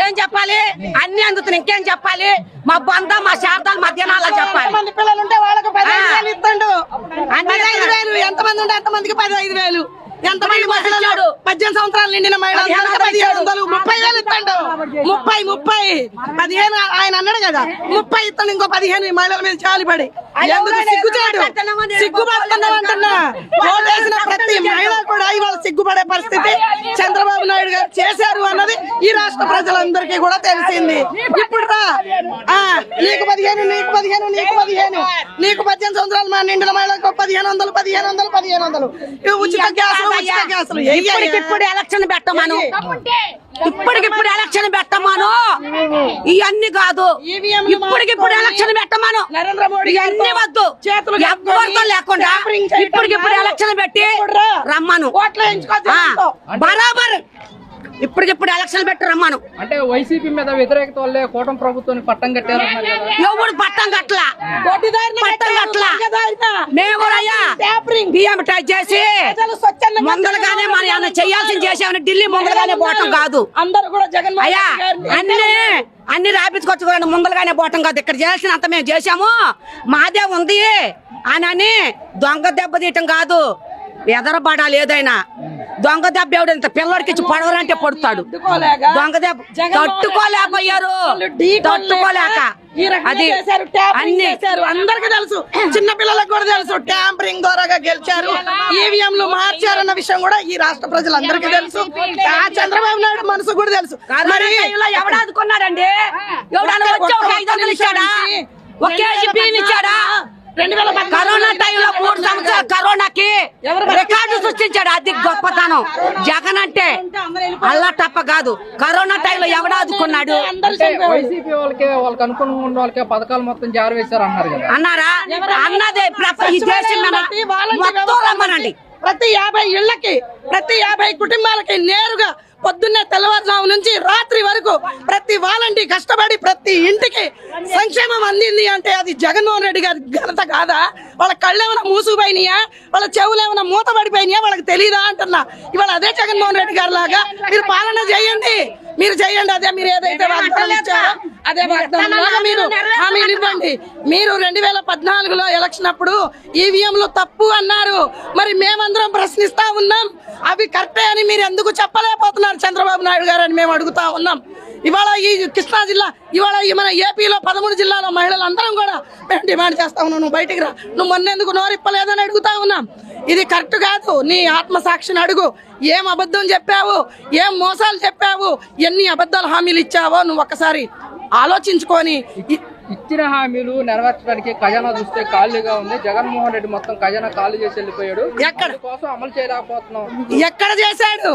ఏం చెప్పాలి? అన్ని అందుతున్నాయి, ఇంకేం చెప్పాలి? మా బంధ మా శారదాలు మధ్యాహ్నాలు చెప్పాలి. ఎంతమంది పిల్లలు ఉంటే వాళ్ళకి 15,000 ఇస్తాడు. 15,000 ఎంతమంది ఉంటే అంతమందికి 15,000. ఎంతమంది మహిళలు 18 సంవత్సరాలు నిండిన మహిళలు 1,700 30,000 ఇస్తాడు. 30 15 ఆయన అన్నాడు కదా, 30 ఇస్తాడు. ఇంకో 15 మహిళల మీద చాలిపడి ఎందుకు సిగ్గుపడుతున్నాం అంటున్నా. ఓటేసిన ప్రతి మహిళ కూడా ఇవాళ సిగ్గుపడే పరిస్థితి చంద్రబాబు నాయుడు గారు చేశారు అన్నది ఈ రాష్ట్ర ప్రజలందరికీ కూడా తెలిసింది. ఇప్పుడు రా నీకు 15 నీకు 15 నీకు 15 నీకు 18 సంవత్సరాలు మా నిండిన మహిళలకు 1,500 ఉచిత గ్యాస్ ఇప్పుడు ఎలక్షన్ పెట్టమాను, ఇప్పటికిప్పుడు ఎలక్షన్ పెట్టమాను. ఇవన్నీ కాదు, ఇప్పటికిప్పుడు ఎలక్షన్ పెట్టమాను. నరేంద్ర మోడీ ఇవన్నీ వద్దు, ఎవరితో లేకుండా ఇప్పటికిప్పుడు ఎలక్షన్ పెట్టి రమ్మను. బరాబర్ ఇప్పటికిప్పుడు ఎలక్షన్ పెట్టి రమ్మను. అంటే వైసీపీ మీద వ్యతిరేకత వల్లే కూటమి ప్రభుత్వాన్ని పట్టం కట్టారు. ఎవడు పట్టం కట్టలా, పట్టం కట్టలా. మేము బియ్యం టచ్ చేసి ముందలుగానే మన ఏమన్నా చేయాల్సింది చేసామని ఢిల్లీ ముందలుగానే పోవటం కాదు. అందరూ కూడా జగన్ అయ్యా అన్ని రాపించుకొచ్చుకోవడం ముందలుగానే పోవటం కాదు. ఇక్కడ చేయాల్సినంత మేము చేసాము, మాదే ఉంది అని దొంగ దెబ్బ తీయటం కాదు. ఎదరబడాలి ఏదైనా. దొంగ దెబ్బ ఎవడంత పిల్లడికి ఇచ్చి పడవరంటే పడుతాడు. దొంగ దెబ్బ తట్టుకోలేకపోయారు, తట్టుకోలేక అది అన్ని అందరికి తెలుసు, చిన్న పిల్లలకు కూడా తెలుసు. ట్యాంపరింగ్ ద్వారా గెలిచారు, ఈవీఎంలు మార్చారన్న విషయం కూడా ఈ రాష్ట్ర ప్రజలందరికీ తెలుసు. ఆ చంద్రబాబు నాయుడు మనసు కూడా తెలుసు. మరి ఎవడాదుకున్నాడండి? ఎవడన్నా వచ్చి ఒక 500 ఇచ్చాడా? ఒక కేజీ బియ్యం ఇచ్చాడా? కరోనా టైంలో 3 సంవత్సరాలు కరోనాకి రికార్డు సృష్టించాడు. అది గొప్పతనం జగన్ అంటే. అల్లా తప్ప కాదు. కరోనా టైంలో ఎవడాదుకున్నాడు? వైసీపీ వాళ్ళకి అనుకూలంగా ఉన్న వాళ్ళకే పథకాలు మొత్తం జారవేశారు అన్నారు కదా. అన్నారా? అన్నదే ఈ దేశం మొత్తం రమ్మనండి. ప్రతి 50 ఇళ్లకి, ప్రతి 50 కుటుంబాలకి నేరుగా పొద్దున్నే తెల్లవారుజాము నుంచి రాత్రి వరకు ప్రతి వాలంటీ కష్టపడి ప్రతి ఇంటికి సంక్షేమం అందింది అంటే అది జగన్మోహన్ రెడ్డి గారి ఘనత కాదా? వాళ్ళ కళ్ళు ఏమైనా మూసుకుపోయినాయా? వాళ్ళ చెవులు ఏమైనా మూతపడిపోయినాయా? వాళ్ళకి తెలియదా అంటున్నా. ఇవాళ అదే జగన్మోహన్ రెడ్డి గారి లాగా మీరు పాలన చేయండి, మీరు చేయండి. అదే మీరు ఏదైతే వాగ్దానాలు ఇచ్చారో అదే వాగ్దానం మీరు హామీలు ఇవ్వండి. మీరు 2014లో ఎలక్షన్ అప్పుడు ఈవీఎంలు తప్పు అన్నారు. మరి మేమందరం ప్రశ్నిస్తా ఉన్నాం, అవి కరెక్టే అని మీరు ఎందుకు చెప్పలేకపోతున్నారు చంద్రబాబు నాయుడు గారు అని మేము అడుగుతా ఉన్నాం. ఇవాళ ఈ కృష్ణా జిల్లా, ఇవాళ మన ఏపీలో 13 జిల్లాలో మహిళలు అందరం కూడా మేము డిమాండ్ చేస్తా ఉన్నాం, నువ్వు బయటికి రా, నువ్వు మొన్నెందుకు నోరిప్పలేదని అడుగుతా ఉన్నాం. ఇది కరెక్ట్ కాదు. నీ ఆత్మసాక్షిని అడుగు. ఏం అబద్ధం చెప్పావు, ఏం మోసాలు చెప్పావు, ఎన్ని అబద్ధాలు హామీలు ఇచ్చావో నువ్వు ఒక్కసారి ఆలోచించుకొని. ఇచ్చిన హామీలు నెరవేర్చడానికి ఖజానా చూస్తే ఖాళీగా ఉంది. జగన్మోహన్ రెడ్డి మొత్తం ఖజానా ఖాళీ చేసి వెళ్ళిపోయాడు. ఎక్కడ కోసం అమలు చేయలేకపోతున్నాం. ఎక్కడ చేశాడు?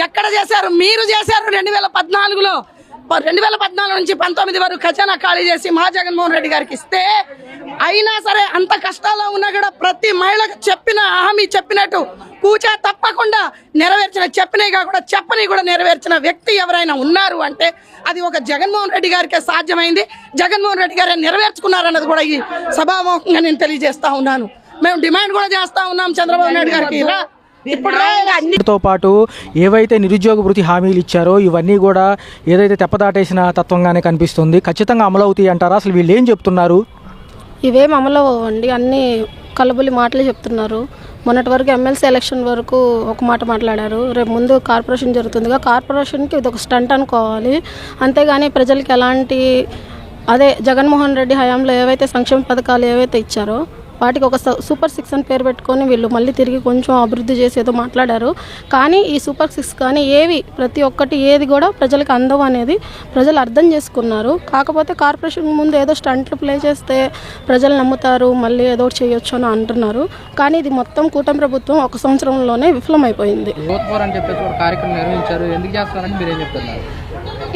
ఎక్కడ చేశారు? మీరు చేశారు 2014లో. 2014 నుంచి 19 వరకు ఖజానా ఖాళీ చేసి మా జగన్మోహన్ రెడ్డి గారికి ఇస్తే, అయినా సరే అంత కష్టాల్లో ఉన్నా కూడా ప్రతి మహిళకు చెప్పిన హామీ చెప్పినట్టు కూచా తప్పకుండా నెరవేర్చిన, చెప్పినవి కాకుండా చెప్పని కూడా నెరవేర్చిన వ్యక్తి ఎవరైనా ఉన్నారు అంటే అది ఒక జగన్మోహన్ రెడ్డి గారికే సాధ్యమైంది. జగన్మోహన్ రెడ్డి గారే నెరవేర్చుకున్నారన్నది కూడా ఈ సభాముఖంగా నేను తెలియజేస్తా ఉన్నాను. మేము డిమాండ్ కూడా చేస్తా ఉన్నాం చంద్రబాబు నాయుడు గారికి. తో పాటు ఏవైతే నిరుద్యోగ వృత్తి హామీలు ఇచ్చారో ఇవన్నీ కూడా ఏదైతే తెప్పదాటేసిన తత్వంగానే కనిపిస్తుంది. ఖచ్చితంగా అమలు అవుతాయి అంటారా? అసలు వీళ్ళు ఏం చెప్తున్నారు? ఇవేం అమలు అవ్వండి, అన్ని కలబులి మాటలే చెప్తున్నారు. మొన్నటి వరకు ఎమ్మెల్సీ ఎలక్షన్ వరకు ఒక మాట మాట్లాడారు. రేపు ముందు కార్పొరేషన్ జరుగుతుందిగా, కార్పొరేషన్కి ఇది ఒక స్టంట్ అనుకోవాలి. అంతేగాని ప్రజలకి ఎలాంటి, అదే జగన్మోహన్ రెడ్డి హయాంలో ఏవైతే సంక్షేమ పథకాలు ఏవైతే ఇచ్చారో వాటికి ఒక సూపర్ 6 అని పేరు పెట్టుకొని వీళ్ళు మళ్ళీ తిరిగి కొంచెం అభివృద్ధి చేసేదో మాట్లాడారు. కానీ ఈ సూపర్ 6 కానీ ఏవి ప్రతి ఒక్కటి ఏది కూడా ప్రజలకు అందవు అనేది ప్రజలు అర్థం చేసుకున్నారు. కాకపోతే కార్పొరేషన్ ముందు ఏదో స్టంట్లు ప్లే చేస్తే ప్రజలు నమ్ముతారు, మళ్ళీ ఏదో చేయొచ్చు అని అంటున్నారు. కానీ ఇది మొత్తం కూటమి ప్రభుత్వం 1 సంవత్సరంలోనే విఫలమైపోయింది. కార్యక్రమం నిర్వహించారు, ఎందుకు చేస్తారని మీరేం చెప్తున్నారు?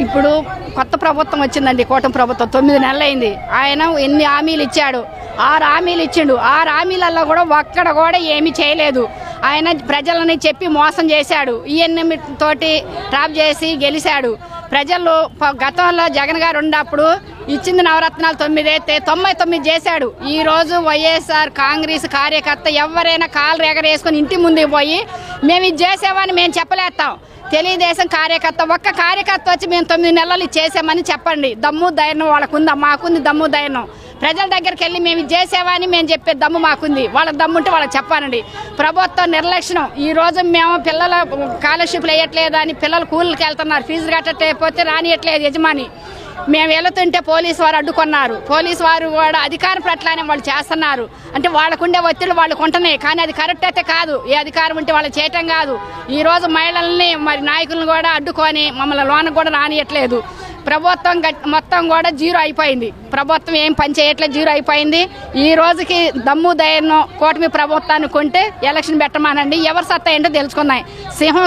ఇప్పుడు కొత్త ప్రభుత్వం వచ్చిందండి, కూటమి ప్రభుత్వం 9 నెలలు అయింది. ఆయన ఎన్ని హామీలు ఇచ్చాడు? 6 హామీలు ఇచ్చిండు. 6 హామీలలో కూడా ఒక్కడ కూడా ఏమీ చేయలేదు. ఆయన ప్రజలని చెప్పి మోసం చేశాడు. ఈఎన్ఎం తోటి ట్రాప్ చేసి గెలిచాడు. ప్రజలు గతంలో జగన్ గారు ఉన్నప్పుడు ఇచ్చింది నవరత్నాలు 9 అయితే 99 చేశాడు. ఈ రోజు వైఎస్ఆర్ కాంగ్రెస్ కార్యకర్త ఎవరైనా కాలు ఎగరేసుకొని ఇంటి ముందుకు పోయి మేము ఇది చేసామని మేము చెప్పలేస్తాం. తెలుగుదేశం కార్యకర్త ఒక్క కార్యకర్త వచ్చి మేము 9 నెలలు చేసామని చెప్పండి. దమ్ము ధైర్యం వాళ్ళకుందా? మాకుంది దమ్ము ధైర్యం. ప్రజల దగ్గరికి వెళ్ళి మేము ఇది చేసామని మేము చెప్పే దమ్ము మాకుంది. వాళ్ళ దమ్ము ఉంటే వాళ్ళకి చెప్పానండి. ప్రభుత్వం నిర్లక్ష్యం. ఈ రోజు మేము పిల్లల స్కాలర్షిప్లు వేయట్లేదు అని పిల్లలు కూలీకి వెళ్తున్నారు. ఫీజు కట్టకపోతే రానియట్లేదు యజమాని. మేము వెళుతుంటే పోలీసు వారు అడ్డుకున్నారు. పోలీసు వారు కూడా అధికారం పట్లనే వాళ్ళు చేస్తున్నారు. అంటే వాళ్ళకుండే ఒత్తిళ్ళు వాళ్ళకు ఉంటున్నాయి, కానీ అది కరెక్ట్ అయితే కాదు. ఏ అధికారం ఉంటే వాళ్ళు చేయటం కాదు. ఈ రోజు మహిళల్ని మరి నాయకులను కూడా అడ్డుకొని మమ్మల్ని లోన కూడా రానియట్లేదు. ప్రభుత్వం మొత్తం కూడా జీరో అయిపోయింది. ప్రభుత్వం ఏం పని చేయట్లేదు, జీరో అయిపోయింది. ఈ రోజుకి దమ్ము ధైర్యం కూటమి ప్రభుత్వాన్ని కొంటే ఎలక్షన్ పెట్టమానండి. ఎవరు సత్తా ఏంటో తెలుసుకున్నాయి.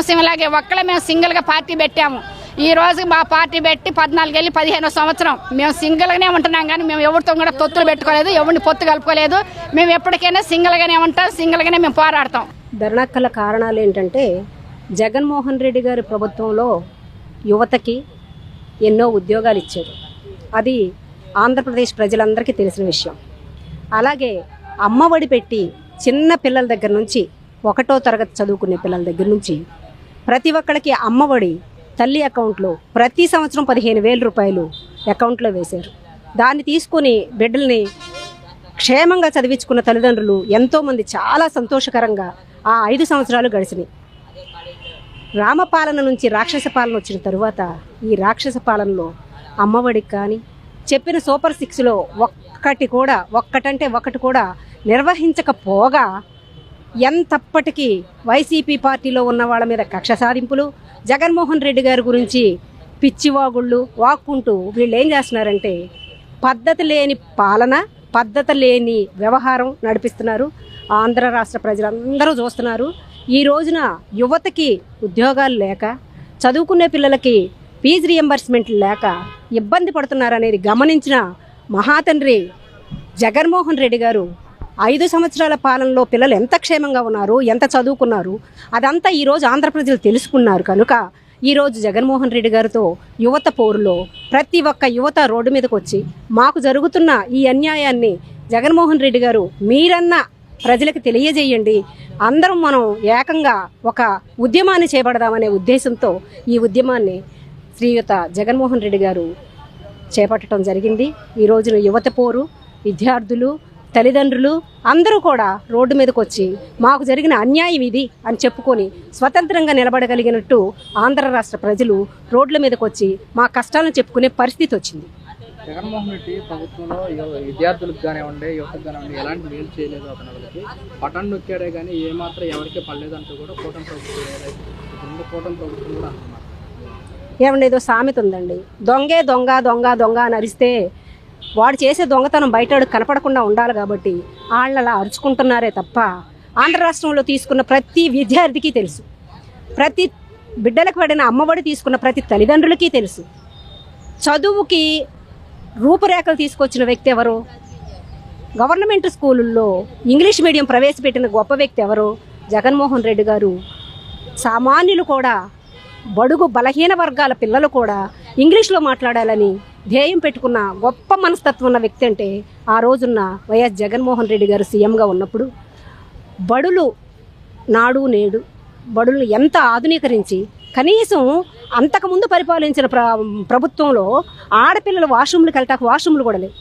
సింహలాగే ఒక్కడే మేము సింగిల్గా పార్టీ పెట్టాము. ఈ రోజు మా పార్టీ పెట్టి 14 వెళ్ళి 15వ సంవత్సరం మేము సింగిల్గానే ఉంటున్నాం, కానీ మేము ఎవరితో కూడా తొత్తులు పెట్టుకోలేదు, ఎవరిని పొత్తు కలుపుకోలేదు. మేము ఎప్పటికైనా సింగిల్గానే ఉంటాం, సింగిల్గానే మేము పోరాడతాం. ధర్నాకల కారణాలు ఏంటంటే జగన్మోహన్ రెడ్డి గారి ప్రభుత్వంలో యువతకి ఎన్నో ఉద్యోగాలు ఇచ్చారు. అది ఆంధ్రప్రదేశ్ ప్రజలందరికీ తెలిసిన విషయం. అలాగే అమ్మఒడి పెట్టి చిన్న పిల్లల దగ్గర నుంచి 1వ తరగతి చదువుకునే పిల్లల దగ్గర నుంచి ప్రతి ఒక్కరికి అమ్మఒడి తల్లి అకౌంట్లో ప్రతి సంవత్సరం 15,000 రూపాయలు అకౌంట్లో వేశారు. దాన్ని తీసుకొని బిడ్డల్ని క్షేమంగా చదివించుకున్న తల్లిదండ్రులు ఎంతోమంది చాలా సంతోషకరంగా ఆ 5 సంవత్సరాలు గడిచినాయి. రామపాలన నుంచి రాక్షస పాలన వచ్చిన తరువాత ఈ రాక్షస పాలనలో అమ్మఒడికి కానీ చెప్పిన సూపర్ 6లో ఒక్కటి కూడా నిర్వహించకపోగా ఎంతప్పటికీ వైసీపీ పార్టీలో ఉన్న వాళ్ళ మీద కక్ష సాధింపులు, జగన్మోహన్ రెడ్డి గారి గురించి పిచ్చివాగుళ్ళు వాక్కుంటూ వీళ్ళు ఏం చేస్తున్నారంటే పద్ధతి లేని పాలన, పద్ధతి లేని వ్యవహారం నడిపిస్తున్నారు. ఆంధ్ర రాష్ట్ర ప్రజలందరూ చూస్తున్నారు. ఈ రోజున యువతకి ఉద్యోగాలు లేక, చదువుకునే పిల్లలకి ఫీజు రియంబర్స్మెంట్ లేక ఇబ్బంది పడుతున్నారనేది గమనించిన మహాతండ్రి జగన్మోహన్ రెడ్డి గారు 5 సంవత్సరాల పాలనలో పిల్లలు ఎంత క్షేమంగా ఉన్నారు, ఎంత చదువుకున్నారు, అదంతా ఈరోజు ఆంధ్ర ప్రజలు తెలుసుకున్నారు. కనుక ఈరోజు జగన్మోహన్ రెడ్డి గారితో యువత పోరులో ప్రతి ఒక్క యువత రోడ్డు మీదకి వచ్చి మాకు జరుగుతున్న ఈ అన్యాయాన్ని జగన్మోహన్ రెడ్డి గారు మీరన్నా ప్రజలకు తెలియజేయండి, అందరం మనం ఏకంగా ఒక ఉద్యమాన్ని చేపడదామనే ఉద్దేశంతో ఈ ఉద్యమాన్ని శ్రీయుత జగన్మోహన్ రెడ్డి గారు చేపట్టడం జరిగింది. ఈ రోజున యువత పోరు, విద్యార్థులు, తల్లిదండ్రులు అందరూ కూడా రోడ్డు మీదకి వచ్చి మాకు జరిగిన అన్యాయం ఇది అని చెప్పుకొని స్వతంత్రంగా నిలబడగలిగినట్టు ఆంధ్ర రాష్ట్ర ప్రజలు రోడ్ల మీదకి వచ్చి మా కష్టాలను చెప్పుకునే పరిస్థితి వచ్చింది. జగన్మోహన్ రెడ్డి ప్రభుత్వంలో విద్యార్థులకు కానివ్వండి, యువతకు కానివ్వండి ఎలాంటి మేలు చేయలేదు. అతనికి బటన్ నొక్కాడే కానీ ఏమాత్రం ఎవరికీ పడలేదంటూ కూడా కూటమి ప్రభుత్వం కూడా అంటున్నారు. ఏమండి, ఏదో సామెత ఉందండి, దొంగే దొంగ దొంగ దొంగ అని అరిస్తే వాడు చేసే దొంగతనం బయట కనపడకుండా ఉండాలి కాబట్టి వాళ్ళు అలా అరుచుకుంటున్నారే తప్ప ఆంధ్ర రాష్ట్రంలో తీసుకున్న ప్రతి విద్యార్థికి తెలుసు, ప్రతి బిడ్డలకు పడిన అమ్మఒడి తీసుకున్న ప్రతి తల్లిదండ్రులకి తెలుసు. చదువుకి రూపురేఖలు తీసుకొచ్చిన వ్యక్తి ఎవరు? గవర్నమెంట్ స్కూళ్ళల్లో ఇంగ్లీష్ మీడియం ప్రవేశపెట్టిన గొప్ప వ్యక్తి ఎవరు? జగన్మోహన్ రెడ్డి గారు. సామాన్యులు కూడా, బడుగు బలహీన వర్గాల పిల్లలు కూడా ఇంగ్లీష్లో మాట్లాడాలని ధ్యేయం పెట్టుకున్న గొప్ప మనస్తత్వం ఉన్న వ్యక్తి అంటే ఆ రోజున్న వైఎస్ జగన్మోహన్ రెడ్డి గారు సీఎంగా ఉన్నప్పుడు బడులు నాడు నేడు బడులను ఎంత ఆధునీకరించి, కనీసం అంతకుముందు పరిపాలించిన ప్రభుత్వంలో ఆడపిల్లలు వాష్రూమ్లకు వెళ్తాక వాష్రూమ్లు కూడా లేవు.